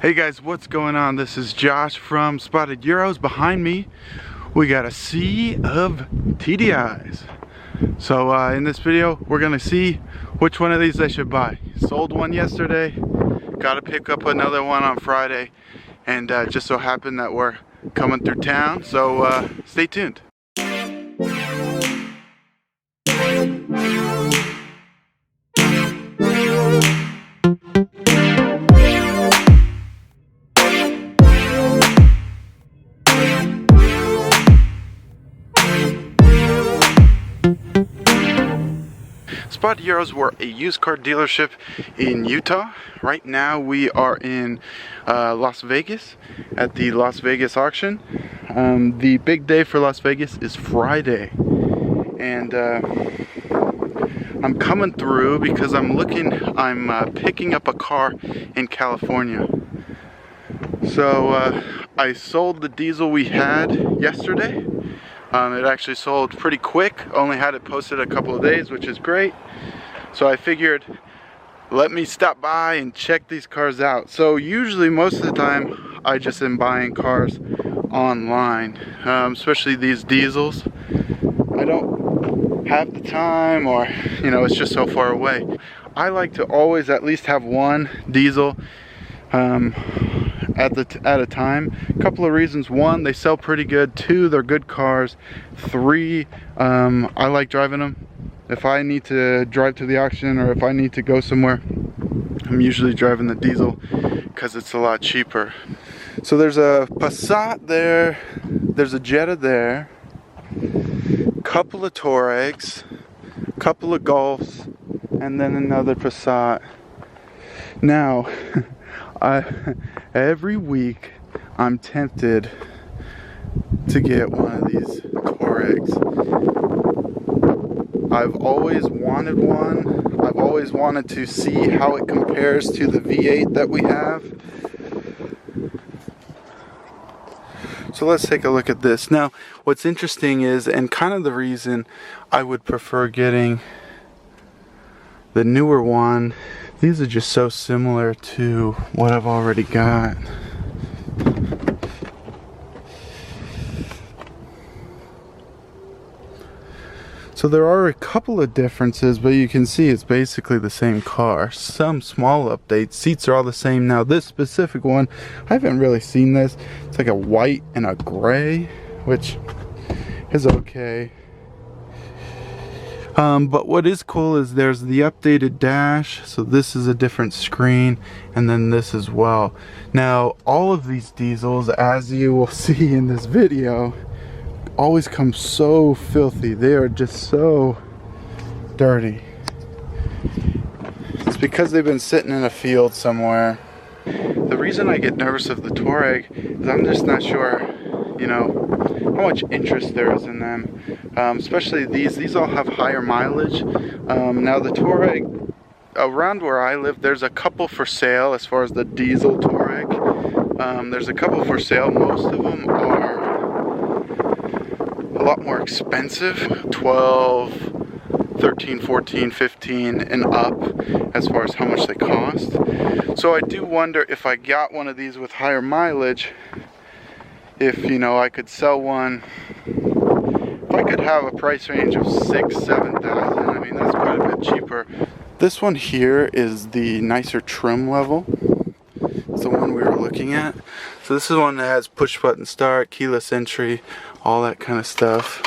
Hey guys, what's going on? This is Josh from Spotted Euros. Behind me, we got a sea of TDIs. So in this video, we're gonna see which one of these I should buy. Sold one yesterday, gotta pick up another one on Friday, and just so happened that we're coming through town, so stay tuned. Spotted Euros were a used car dealership in Utah. Right now we are in Las Vegas at the Las Vegas auction. The big day for Las Vegas is Friday, and I'm coming through because I'm picking up a car in California. So I sold the diesel we had yesterday. It actually sold pretty quick, only had it posted a couple of days, which is great. So I figured, let me stop by and check these cars out. So usually, most of the time, I just am buying cars online, especially these diesels. I don't have the time, or, you know, it's just so far away. I like to always at least have one diesel at a time. A couple of reasons: one, they sell pretty good; two, they're good cars; three, I like driving them. If I need to drive to the auction, or if I need to go somewhere, I'm usually driving the diesel because it's a lot cheaper. So there's a Passat there, there's a Jetta there, couple of Touaregs, couple of Golfs, and then another Passat. Now every week I'm tempted to get one of these Touaregs. I've always wanted one. I've always wanted to see how it compares to the V8 that we have. So let's take a look at this. Now, what's interesting is, and kind of the reason I would prefer getting the newer one, these are just so similar to what I've already got. So there are a couple of differences, but you can see it's basically the same car. Some small updates. Seats are all the same. Now this specific one, I haven't really seen this. It's like a white and a gray, which is okay. But what is cool is there's the updated dash. So this is a different screen, and then this as well. Now all of these diesels, as you will see in this video, always come so filthy. They are just so dirty. It's because they've been sitting in a field somewhere. The reason I get nervous of the Touareg is I'm just not sure, you know, how much interest there is in them. Especially these all have higher mileage. Now the Touareg, around where I live, there's a couple for sale as far as the diesel Touareg. There's a couple for sale. Most of them are a lot more expensive, 12, 13, 14, 15 and up as far as how much they cost. So I do wonder, if I got one of these with higher mileage, if, you know, I could sell one, if I could have a price range of 6,000–7,000. I mean, that's quite a bit cheaper. This one here is the nicer trim level. It's the one we were looking at. So this is one that has push button start, keyless entry, all that kind of stuff.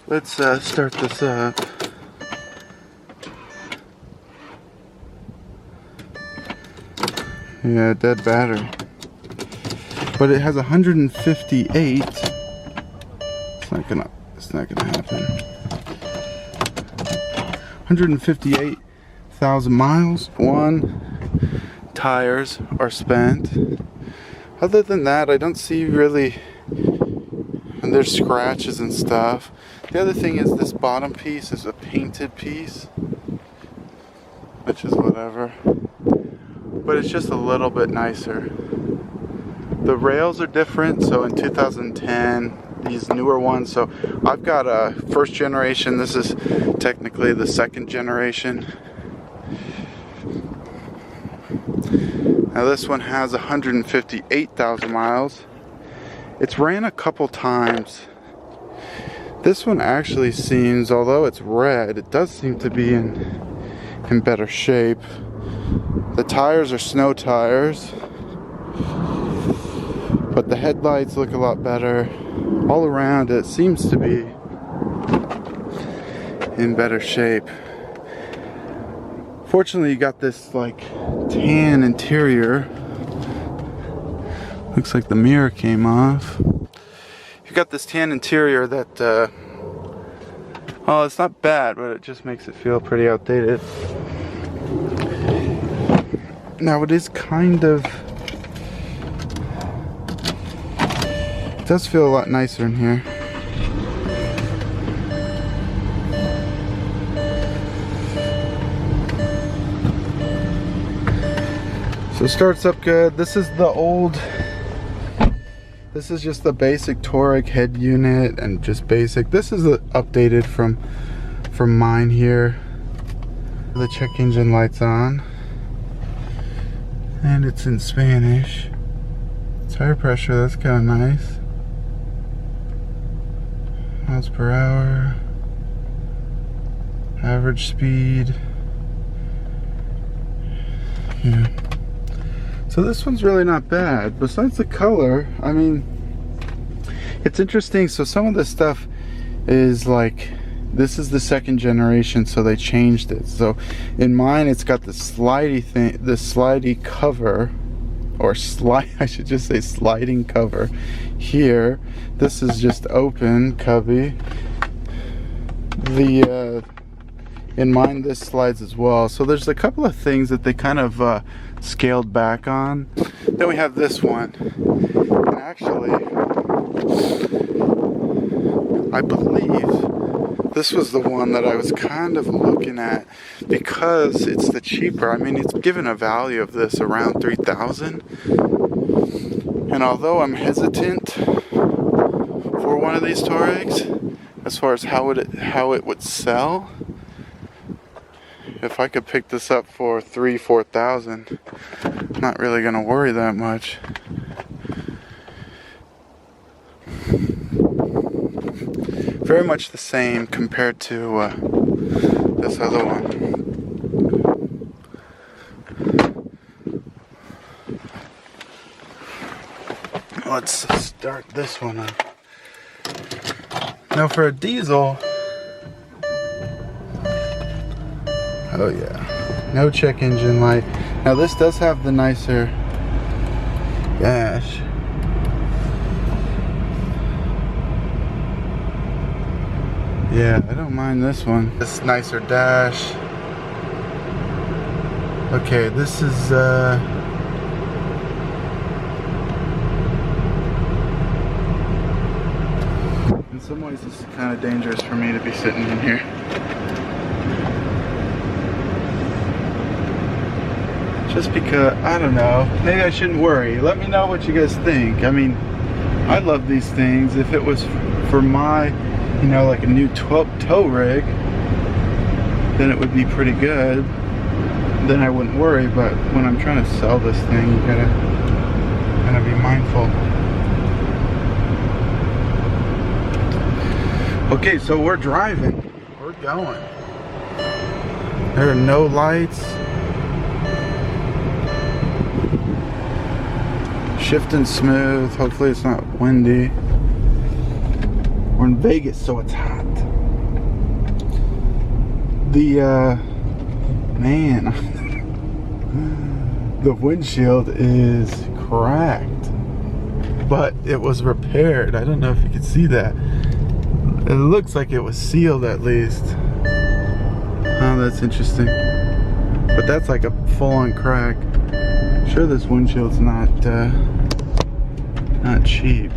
Let's start this up. Yeah, dead battery. But it has 158. It's not gonna happen. 158,000 miles. Tires are spent. Other than that, I don't see really, and there's scratches and stuff. The other thing is this bottom piece is a painted piece, which is whatever, but it's just a little bit nicer. The rails are different. So in 2010 these newer ones. So I've got a first generation. This is technically the second generation. Now this one has 158,000 miles. It's ran a couple times. This one actually seems, although it's red, it does seem to be in better shape. The tires are snow tires, but the headlights look a lot better. All around it seems to be in better shape. Fortunately, you got this like tan interior. Looks like the mirror came off. You got this tan interior that, well, it's not bad, but it just makes it feel pretty outdated. Now it is kind of, it does feel a lot nicer in here. So it starts up good. This is the old, this is just the basic Touareg head unit and just basic. This is the updated from mine here. The check engine light's on. And it's in Spanish. Tire pressure, that's kind of nice. Miles per hour. Average speed. Yeah. So this one's really not bad. Besides the color, I mean, it's interesting. So some of this stuff is like, this is the second generation, so they changed it. So in mine, it's got the slidey thing, the slidey cover, or slide, I should just say sliding cover here. This is just open cubby. The in mine, this slides as well. So there's a couple of things that they kind of scaled back on. Then we have this one. And actually, I believe this was the one that I was kind of looking at because it's the cheaper. I mean, it's given a value of this around 3,000. And although I'm hesitant for one of these Touaregs, as far as how it would sell, if I could pick this up for 3,000-4,000, I'm not really gonna worry that much. Very much the same compared to this other one. Let's start this one up. Now for a diesel, oh yeah, no check engine light. Now this does have the nicer dash. Yeah, I don't mind this one. This nicer dash. Okay, this is in some ways this is kind of dangerous for me to be sitting in here. Just because, I don't know, maybe I shouldn't worry. Let me know what you guys think. I mean, I love these things. If it was for my, you know, like a new tow rig, then it would be pretty good. Then I wouldn't worry, but when I'm trying to sell this thing, you gotta be mindful. Okay, so we're driving. We're going. There are no lights. Shifting smooth. Hopefully it's not windy. We're in Vegas, so it's hot. The man, the windshield is cracked, but it was repaired. I don't know if you can see that. It looks like it was sealed at least. Oh, that's interesting. But that's like a full-on crack. I'm sure this windshield's not cheap.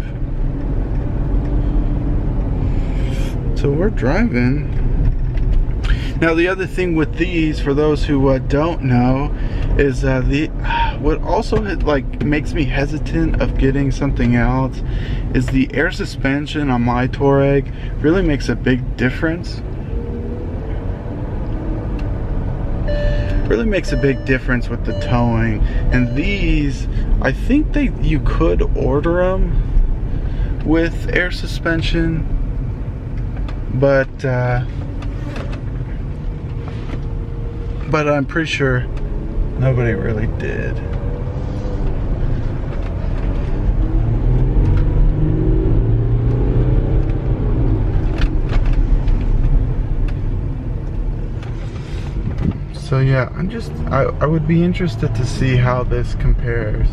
So we're driving. Now the other thing with these, for those who don't know, is what also like makes me hesitant of getting something else is the air suspension on my Touareg really makes a big difference. Really makes a big difference with the towing. And these, I think you could order them with air suspension, but I'm pretty sure nobody really did. So yeah, I would be interested to see how this compares.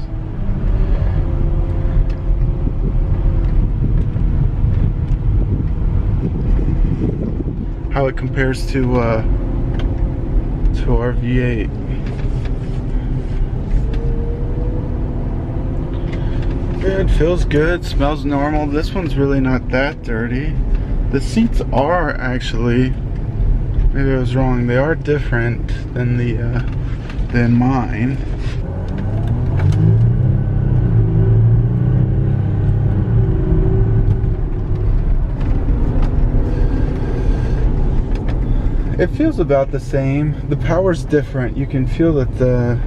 How it compares to our V8. Good, feels good, smells normal. This one's really not that dirty. The seats are actually, maybe I was wrong, they are different than than mine. It feels about the same. The power's different. You can feel that the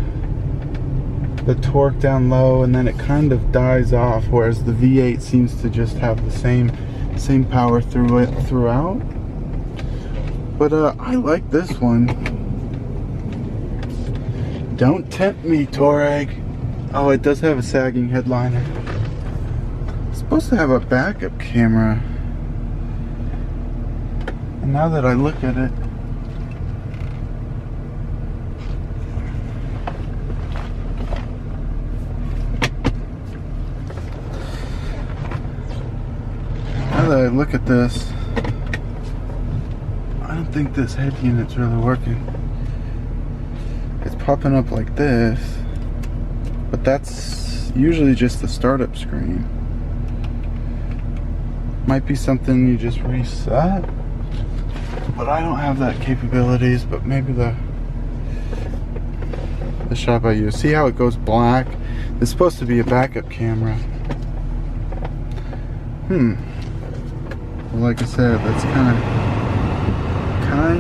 torque down low, and then it kind of dies off, whereas the V8 seems to just have the same power throughout. But I like this one. Don't tempt me, Touareg. Oh, it does have a sagging headliner. It's supposed to have a backup camera. And now that I look at it, this, I don't think this head unit's really working. It's popping up like this, but that's usually just the startup screen. Might be something you just reset, but I don't have that capabilities. But maybe the shop I use. See how it goes black? It's supposed to be a backup camera. Well, like I said, that's kind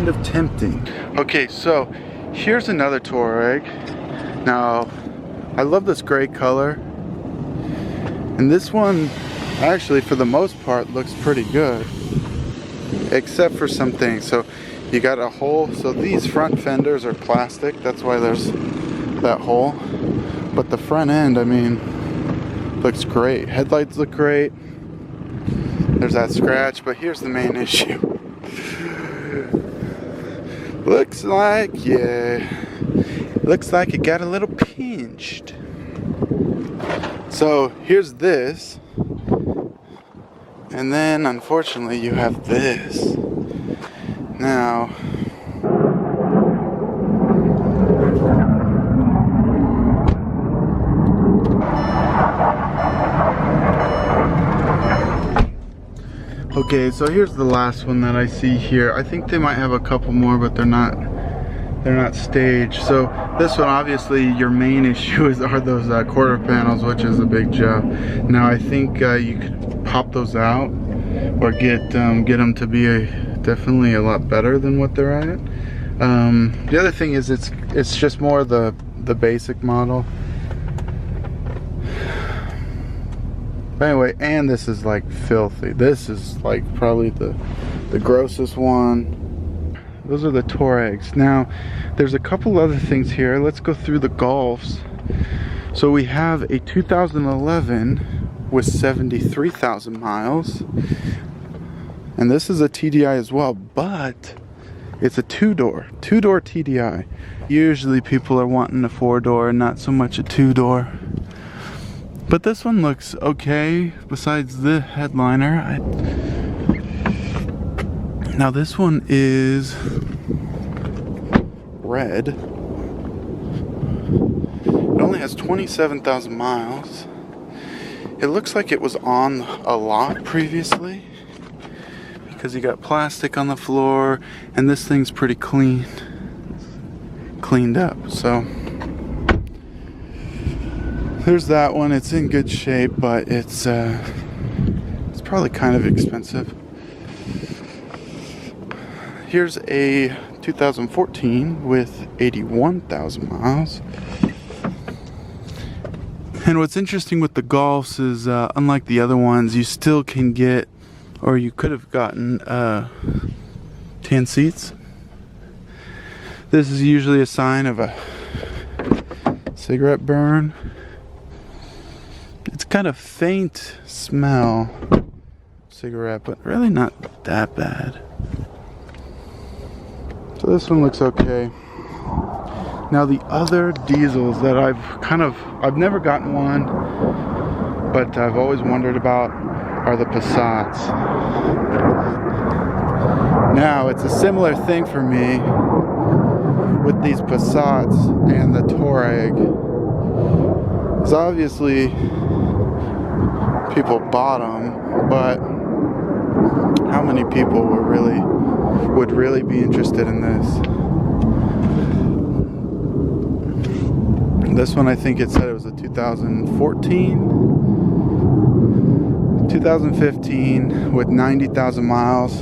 of tempting. Okay, so here's another Touareg. Now, I love this gray color, and this one actually, for the most part, looks pretty good, except for some things. So you got a hole. So these front fenders are plastic. That's why there's that hole. But the front end, I mean, looks great. Headlights look great. There's that scratch, but here's the main issue. Looks like it got a little pinched. So here's this, and then unfortunately you have this. Now, okay, so here's the last one that I see here. I think they might have a couple more, but they're not staged. So this one, obviously, your main issue are those quarter panels, which is a big job. Now I think you could pop those out, or get them to be definitely a lot better than what they're at. The other thing is it's just more the basic model. But anyway, and this is like filthy. This is like probably the grossest one. Those are the Touaregs. Now, there's a couple other things here. Let's go through the Golfs. So we have a 2011 with 73,000 miles. And this is a TDI as well, but it's a two-door TDI. Usually people are wanting a four-door and not so much a two-door. But this one looks okay, besides the headliner. Now this one is red. It only has 27,000 miles. It looks like it was on a lot previously, because you got plastic on the floor, and this thing's pretty cleaned up. So There's that one. It's in good shape, but it's probably kind of expensive. Here's a 2014 with 81,000 miles. And what's interesting with the Golfs is, unlike the other ones, you still can get, or you could have gotten, tan seats. This is usually a sign of a cigarette burn. It's kind of faint smell cigarette, but really not that bad. So this one looks okay. Now the other diesels that I've never gotten one, but I've always wondered about are the Passats. Now it's a similar thing for me with these Passats and the Touareg. Because obviously people bought them, but how many people would really be interested in this? This one, I think it said it was a 2015 with 90,000 miles,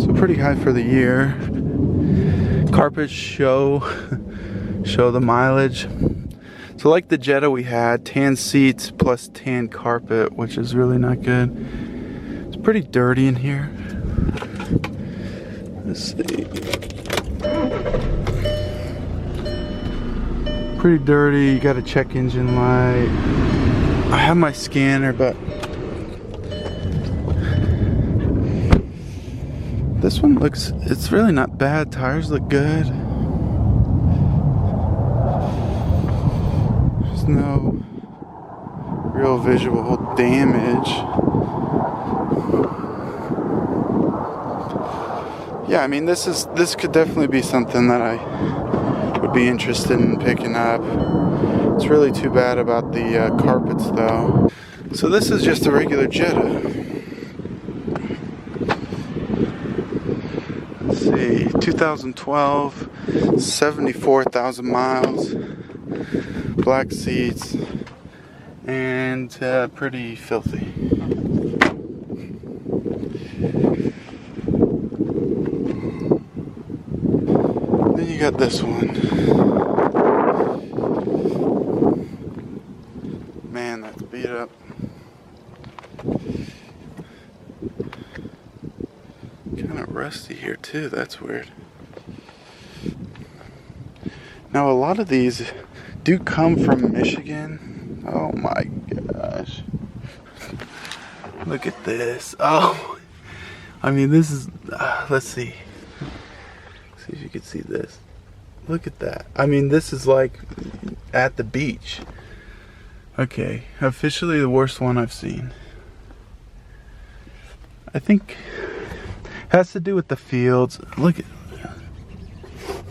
so pretty high for the year. Carpets show the mileage. So like the Jetta we had, tan seats plus tan carpet, which is really not good. It's pretty dirty in here. Let's see. Pretty dirty. You got a check engine light. I have my scanner, but this one it's really not bad. Tires look good. There's no real visual damage. Yeah, I mean this could definitely be something that I would be interested in picking up. It's really too bad about the carpets though. So this is just a regular Jetta. Let's see, 2012, 74,000 miles, black seats, and pretty filthy. Then you got this one. Man, that's beat up. Kind of rusty here too, that's weird. Now a lot of these do come from Michigan. Oh my gosh. Look at this. Oh, I mean this is, let's see. See if you can see this. Look at that. I mean this is like at the beach. Okay, officially the worst one I've seen. I think it has to do with the fields. Look at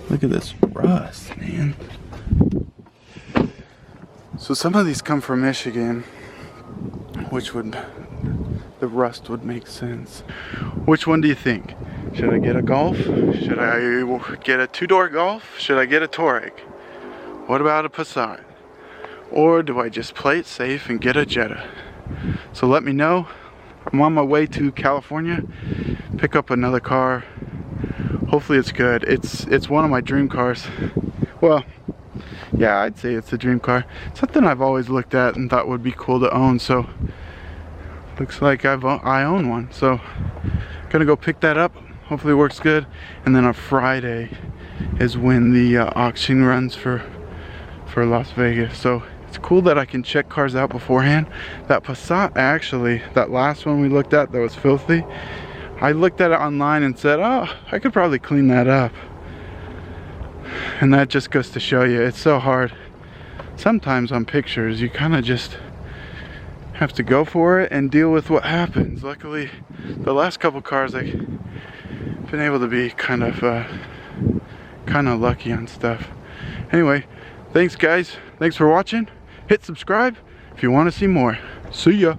this rust, man. So some of these come from Michigan, which the rust would make sense. Which one do you think? Should I get a Golf? Should I get a two-door Golf? Should I get a Touareg? What about a Passat? Or do I just play it safe and get a Jetta? So let me know. I'm on my way to California, pick up another car. Hopefully it's good. It's one of my dream cars. Well, yeah, I'd say it's a dream car. Something I've always looked at and thought would be cool to own. So looks like I own one. So gonna go pick that up. Hopefully it works good. And then on Friday is when the auction runs for Las Vegas. So it's cool that I can check cars out beforehand. That Passat, actually, that last one we looked at that was filthy, I looked at it online and said, oh, I could probably clean that up. And that just goes to show you, it's so hard. Sometimes on pictures, you kind of just have to go for it and deal with what happens. Luckily, the last couple cars I've been able to be kind of lucky on stuff. Anyway, thanks guys. Thanks for watching. Hit subscribe if you want to see more. See ya.